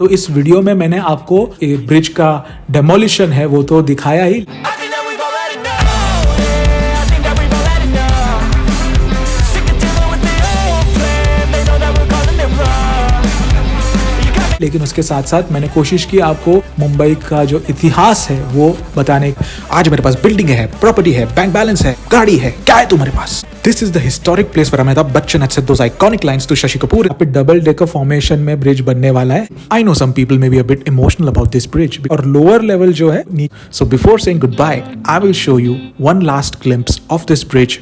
तो इस वीडियो में मैंने आपको ब्रिज का डेमोलिशन है वो तो दिखाया ही, लेकिन उसके साथ साथ मैंने कोशिश की आपको मुंबई का जो इतिहास है वो बताने। आज मेरे पास बिल्डिंग है, प्रॉपर्टी है, बैंक बैलेंस है, गाड़ी है, क्या है तुम्हारे पास? This is the historic place for Amitabh Bachchan had said those iconic lines to Shashi Kapoor. यहाँ पे डबल डेकर फॉर्मेशन में ब्रिज बनने वाला है। I know some people may be a bit emotional about this bridge और लोअर लेवल जो है। So before saying good bye I will show you one last glimpse of this bridge.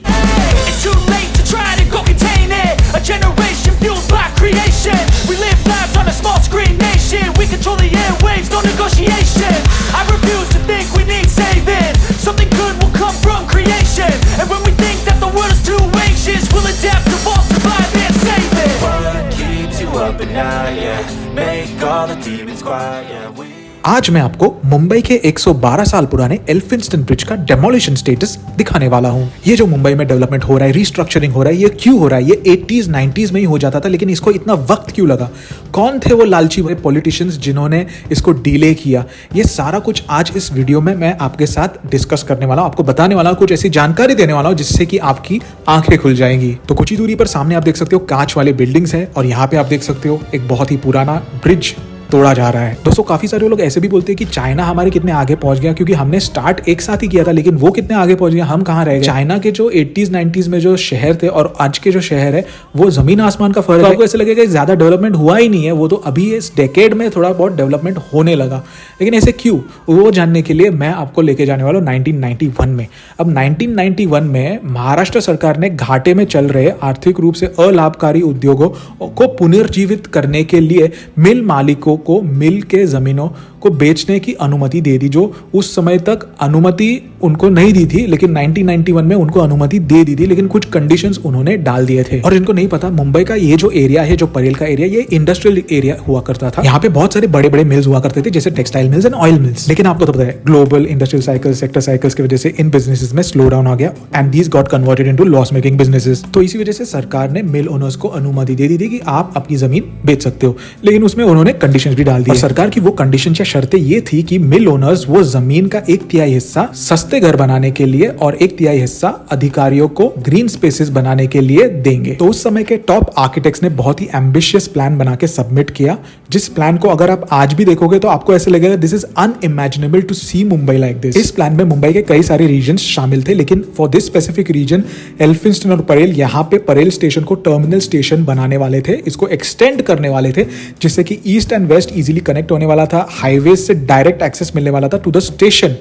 We control the airwaves, no negotiation. I refuse to think we need saving. Something good will come from creation. And when we think that the world is too anxious, we'll adapt, evolve, survive and save it. What keeps you up at night, yeah? Make all the demons quiet, yeah. आज मैं आपको मुंबई के 112 साल पुराने Elphinstone bridge का demolition status दिखाने वाला हूँ। ये जो मुंबई में डेवलपमेंट हो रहा है, रिस्ट्रक्चरिंग हो रहा है, ये क्यों हो रहा है? ये 80s 90s में ही हो जाता था, लेकिन इसको इतना वक्त क्यों लगा? कौन थे वो लालची भरे पॉलिटिशियंस जिन्होंने इसको डिले किया? ये सारा कुछ आज इस वीडियो में मैं आपके साथ डिस्कस करने वाला हूँ, आपको बताने वाला हूँ, कुछ ऐसी जानकारी देने वाला हूँ जिससे कि आपकी आंखें खुल जाएंगी। तो कुछ ही दूरी पर सामने आप देख सकते हो कांच वाले बिल्डिंग्स है और यहाँ पे आप देख सकते हो एक बहुत ही पुराना ब्रिज तोड़ा जा रहा है। दोस्तों काफी सारे लोग ऐसे भी बोलते हैं कि चाइना हमारे कितने आगे पहुंच गया, क्योंकि हमने स्टार्ट एक साथ ही किया था, लेकिन वो कितने आगे पहुंच गया, हम कहाँ रह गए? चाइना के जो 80s 90s में जो शहर थे और आज के जो शहर है वो जमीन आसमान का फर्क है। आपको ऐसे लगेगा कि ज्यादा डेवलपमेंट हुआ ही नहीं है, वो तो अभी इस डेकेड में थोड़ा बहुत डेवलपमेंट होने लगा। लेकिन ऐसे क्यों, वो जानने के लिए मैं आपको लेके जाने वाला हूँ 1991 में। अब 1991 में महाराष्ट्र सरकार ने घाटे में चल रहे आर्थिक रूप से अलाभकारी उद्योगों को पुनर्जीवित करने के लिए मिल मालिकों को मिल के जमीनों को बेचने की अनुमति दे दी, जो उस समय तक अनुमति उनको नहीं दी थी, लेकिन 1991 में उनको अनुमति दे दी थी, लेकिन कुछ कंडीशंस उन्होंने डाल दिए थे। और जिनको नहीं पता, मुंबई का ये जो एरिया है, जो परेल का एरिया, ये इंडस्ट्रियल एरिया हुआ करता था। यहाँ पे बहुत सारे बड़े बड़े मिल्स हुआ करते थे, जैसे textile mills and oil mills. लेकिन आपको तो पता है global industrial cycles, sector cycles की वजह से इन बिजनेसेस में स्लो डाउन आ गया and these got converted into loss making businesses. तो इसी वजह से सरकार ने मिल ओनर्स को अनुमति दे दी थी कि आप अपनी जमीन बेच सकते हो, लेकिन उसमें उन्होंने कंडीशंस भी डाल दी। और सरकार की वो कंडीशन या शर्तें ये थी कि मिल ओनर्स वो जमीन का 1/3 हिस्सा सस्ते घर बनाने के लिए और 1/3 हिस्सा अधिकारियों को ग्रीन स्पेसेस बनाने के लिए देंगे। तो उस समय के टॉप आर्किटेक्ट्स ने बहुत ही एम्बिशियस प्लान बना के सबमिट किया, जिस प्लान को अगर आप आज भी देखोगे तो आपको ऐसे लगेगा this is unimaginable to see Mumbai like this. इस प्लान में मुंबई के कई सारे रीजन्स शामिल थे, लेकिन for this specific region Elphinstone और परेल, यहाँ पे परेल स्टेशन को टर्मिनल स्टेशन बनाने वाले थे, इसको एक्सटेंड करने वाले थे, जिससे कि east and west easily connect होने वाला था, हाईवे से डायरेक्ट एक्सेस मिलने वाला था टू द स्टेशन,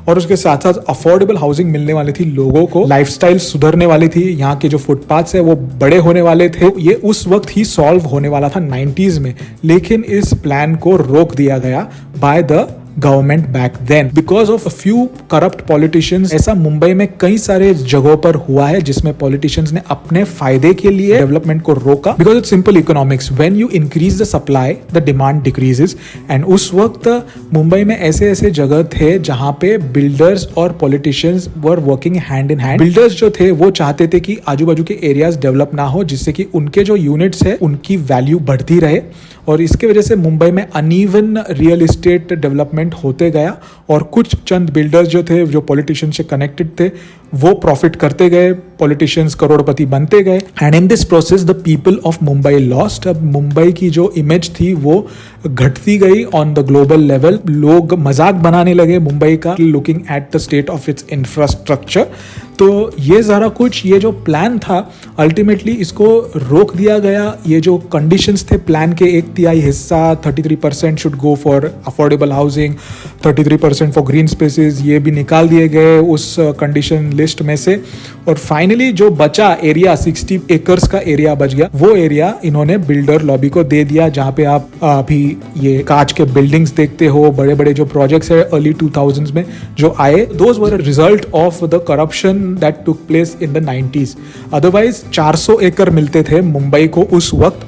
और उसके साथ साथ अफोर्डेबल हाउसिंग मिलने वाली थी लोगों को, लाइफस्टाइल सुधरने वाली थी, यहाँ के जो फुटपाथ्स है वो बड़े होने वाले थे। ये उस वक्त ही सॉल्व होने वाला था 90s में, लेकिन इस प्लान को रोक दिया गया by the government back then because of a few corrupt politicians. ऐसा मुंबई में कई सारे जगहों पर हुआ है जिसमें पॉलिटिशियंस ने अपने फायदे के लिए डेवलपमेंट को रोका, because it's simple economics, when you increase the supply the demand decreases. And उस वक्त मुंबई में ऐसे ऐसे जगह थे जहां पे बिल्डर्स और politicians were working hand in hand. Builders जो थे वो चाहते थे कि आजू बाजू के एरियाज डेवलप ना हो, जिससे कि उनके जो यूनिट्स है उनकी वैल्यू बढ़ती रहे, और इसके वजह से मुंबई में अनइवन रियल एस्टेट डेवलपमेंट होते गया, और कुछ चंद बिल्डर्स जो थे, जो पॉलिटिशियन से कनेक्टेड थे, वो प्रॉफिट करते गए, पॉलिटिशियंस करोड़पति बनते गए, and in this process the people of Mumbai lost. अब मुंबई की जो इमेज थी वो घटती गई ऑन द ग्लोबल लेवल। लोग मजाक बनाने लगे मुंबई का, looking at the state of its infrastructure. तो ये सारा कुछ, ये जो प्लान था, अल्टीमेटली इसको रोक दिया गया। ये जो कंडीशंस थे प्लान के, 1/3 हिस्सा 33% should go for affordable housing, 33% for green spaces, ये भी निकाल दिए गए उस कंडीशन लिस्ट में से। और फाइनली जो बचा एरिया, 60 एकर्स का एरिया बच गया, वो एरिया इन्होंने बिल्डर लॉबी को दे दिया, जहाँ पे आप अभी ये कांच के बिल्डिंग्स देखते हो, बड़े बड़े जो प्रोजेक्ट्स है अर्ली 2000s में जो आए, those were result of the corruption that took place in the 90s. Otherwise 400 एकड़ मिलते थे मुंबई को उस वक्त,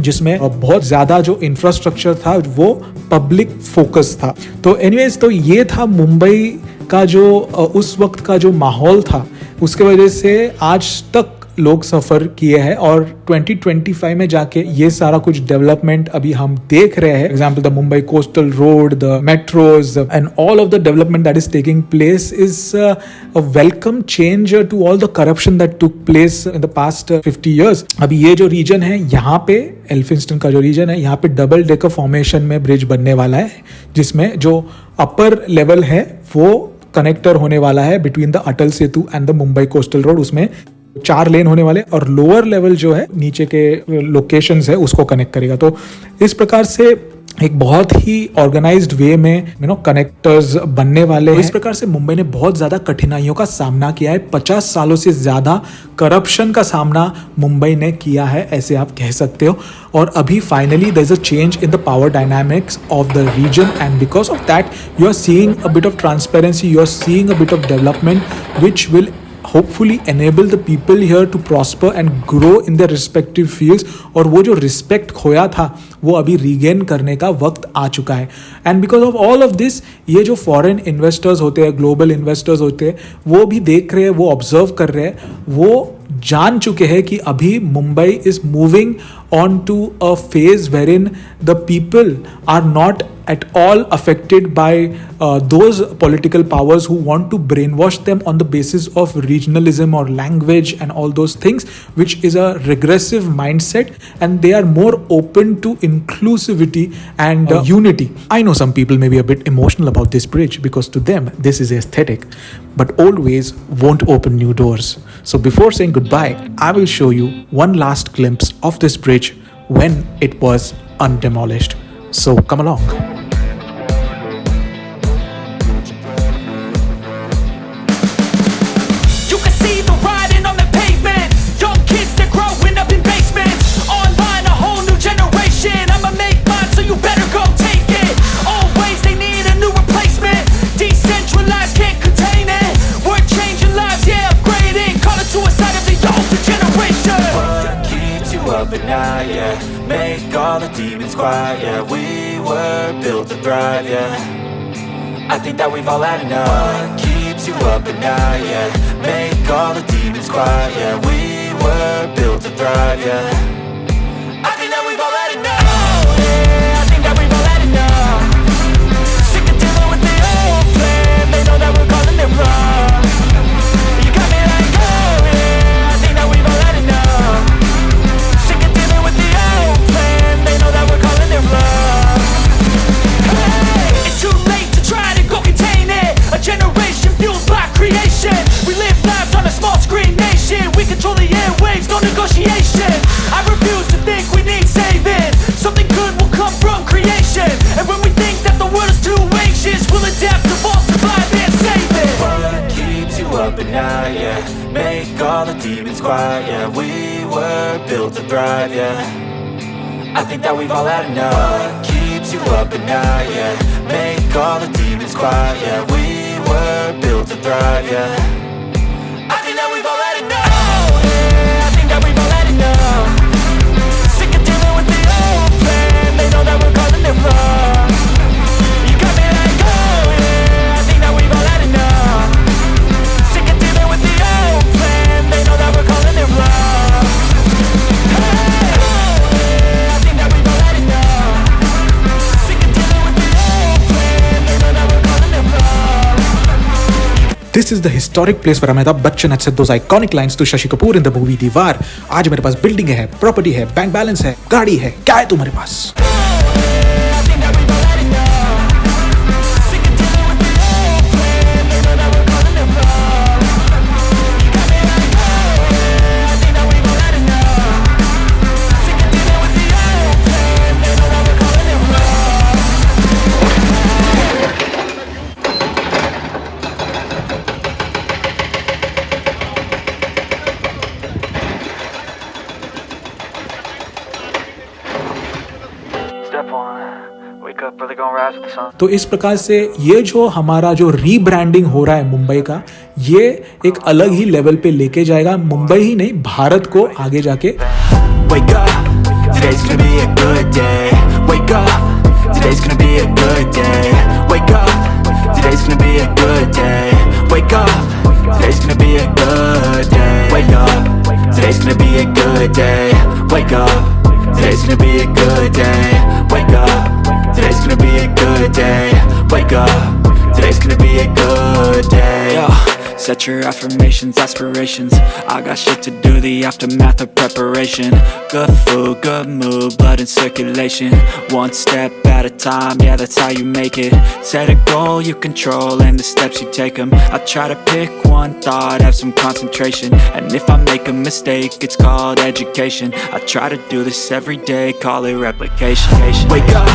जिसमें बहुत ज्यादा जो इंफ्रास्ट्रक्चर था वो पब्लिक फोकस था। तो एनीवेज, तो ये था मुंबई का जो उस वक्त का जो माहौल था, उसके वजह से आज तक लोग सफ़र किए हैं और 2025 में जाके ये सारा कुछ डेवलपमेंट अभी हम देख रहे हैं. Example the Mumbai coastal road, the metros and all of the development that is taking place is a welcome change to all the corruption that took place in the past 50 years. अभी ये जो reason है यहाँ पे एल्फिंस्टन का जो reason है यहाँ पे डबल डेकर फॉर्मेशन में ब्रिज बनने वाला है, जिसमें जो अपर लेवल है वो कनेक्टर होने वाला है between the Atal Setu and the Mumbai coastal road. उसमें 4 लेन होने वाले और लोअर लेवल जो है नीचे के लोकेशंस है उसको कनेक्ट करेगा. तो इस प्रकार से एक बहुत ही ऑर्गेनाइज्ड वे में कनेक्टर्स बनने वाले हैं. इस प्रकार से मुंबई ने बहुत ज्यादा कठिनाइयों का सामना किया है. 50 सालों से ज्यादा करप्शन का सामना मुंबई ने किया है, ऐसे आप कह सकते हो. और अभी finally there is a change in the power dynamics of the region and because of that you are seeing a bit of transparency, you are seeing a bit of development which will hopefully enable the people here to prosper and grow in their respective fields. और वो जो respect खोया था वो अभी regain करने का वक्त आ चुका है. And because of all of this ये जो फॉरेन इन्वेस्टर्स होते हैं, ग्लोबल इन्वेस्टर्स होते हैं, वो भी देख रहे हैं, वो ऑब्जर्व कर रहे हैं, वो जान चुके हैं कि अभी Mumbai is moving on to a phase wherein the people are not at all affected by those political powers who want to brainwash them on the basis of regionalism or language and all those things, which is a regressive mindset, and they are more open to inclusivity and unity. I know some people may be a bit emotional about this bridge because to them this is aesthetic, but old ways won't open new doors. So before saying goodbye, I will show you one last glimpse of this bridge when it was undemolished. So come along. Make all the demons quiet, yeah. We were built to thrive, yeah. I think that we've all had enough. What keeps you up at night, yeah. Make all the demons quiet, yeah. We were built to thrive, yeah. I think that we've all had enough. Oh, yeah, I think that we've all had enough. Sick of dealing with the old plan. They know that we're calling it wrong. You got me like, oh, yeah, I think that we've all had enough. It's too late to try to go contain it. A generation fueled by creation. We live lives on a small screen nation. We control the airwaves, no negotiation. I refuse to think we need saving. Something good will come from creation. And when we think that the world is too anxious, we'll adapt, evolve, survive and save it. What keeps you up at night, yeah. Make all the demons quiet, yeah. We were built to thrive, yeah. I think that we've all had enough. What keeps you up at night, yeah. Make all the demons quiet, yeah. We were built to thrive, yeah. I think that we've all had enough. Oh, yeah, I think that we've all had enough. Sick of dealing with the old plan. They know that we're calling it wrong. You got me like, oh, yeah, I think that we've all had enough. Sick of dealing with the old plan. They know that we're calling it wrong. This is the historic place where Amitabh Bachchan had said those iconic lines to Shashi Kapoor in the movie Deewar. आज मेरे पास building है, property है, bank balance है, गाड़ी है, क्या है तुम्हारे पास? तो इस प्रकार से ये जो हमारा जो रीब्रांडिंग हो रहा है मुंबई का, ये एक अलग ही लेवल पे लेके जाएगा मुंबई ही नहीं भारत को आगे जाके. Wake up, today's gonna be a good day. Wake up, today's gonna be a good day. Wake up, today's gonna be a good day. Wake up, today's gonna be a good day. Wake up, today's Today's gonna be a good day. Wake up. Today's gonna be a good day. Wake up. Today's gonna be a good day. Wake up. Today's gonna be a good day. Yo, set your affirmations, aspirations. I got shit to do, the aftermath of preparation. Good food, good mood, blood in circulation. One step at a time, yeah, that's how you make it. Set a goal you control and the steps you take them. I try to pick one thought, have some concentration. And if I make a mistake, it's called education. I try to do this every day, call it replication. Wake up,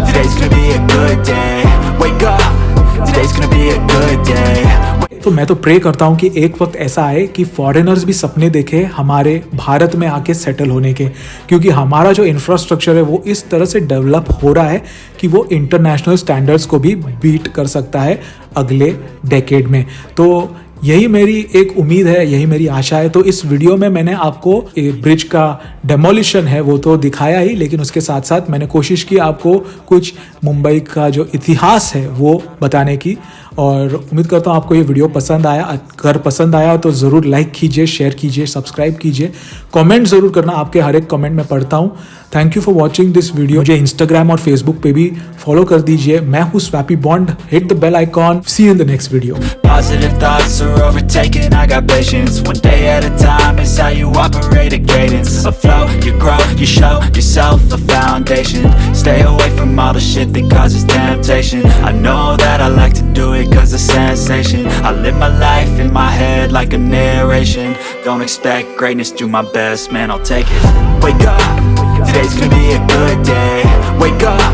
today's gonna be a good day. Wake up, today's gonna be a good day. तो मैं तो pray करता हूँ कि एक वक्त ऐसा आए कि फॉरेनर्स भी सपने देखें हमारे भारत में आके सेटल होने के, क्योंकि हमारा जो इंफ्रास्ट्रक्चर है वो इस तरह से डेवलप हो रहा है कि वो इंटरनेशनल स्टैंडर्ड्स को भी बीट कर सकता है अगले डेकेड में। तो यही मेरी एक उम्मीद है, यही मेरी आशा है। तो इस वीडियो में मैंने आपको ब्रिज का डेमोलिशन है वो तो दिखाया ही, लेकिन उसके साथ साथ मैंने कोशिश की आपको कुछ मुंबई का जो इतिहास है वो बताने की, और उम्मीद करता हूँ आपको ये वीडियो पसंद आया। अगर पसंद आया तो ज़रूर लाइक कीजिए, शेयर कीजिए, सब्सक्राइब कीजिए, कमेंट ज़रूर करना, आपके हर एक कमेंट मैं पढ़ता हूँ। Thank you for watching this video. मुझे इंस्टाग्राम और फेसबुक पे भी फॉलो कर दीजिए। मैं हूँ Swappy Bond. Hit the bell icon. See you in the next video. Positive thoughts are overtaken, I got patience. One day at a time is how you operate a cadence. A flow, you grow, you show yourself a foundation. Stay away from all the shit that causes temptation. I know that I like to do it cause it's sensation. I live my life in my head like a narration. Don't expect greatness, do my best, man, I'll take it. Wake up, today's gonna be a good day. Wake up,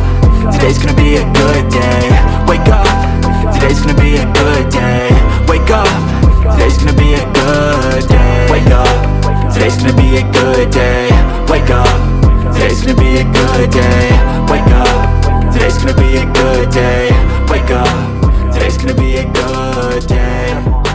today's gonna be a good day. Wake up, today's gonna be a good day. Wake up, today's gonna be a good day. Wake up, today's gonna be a good day. Wake up, today's gonna be a good day. Wake up, today's gonna be a good day. Wake up, today's gonna be a good day.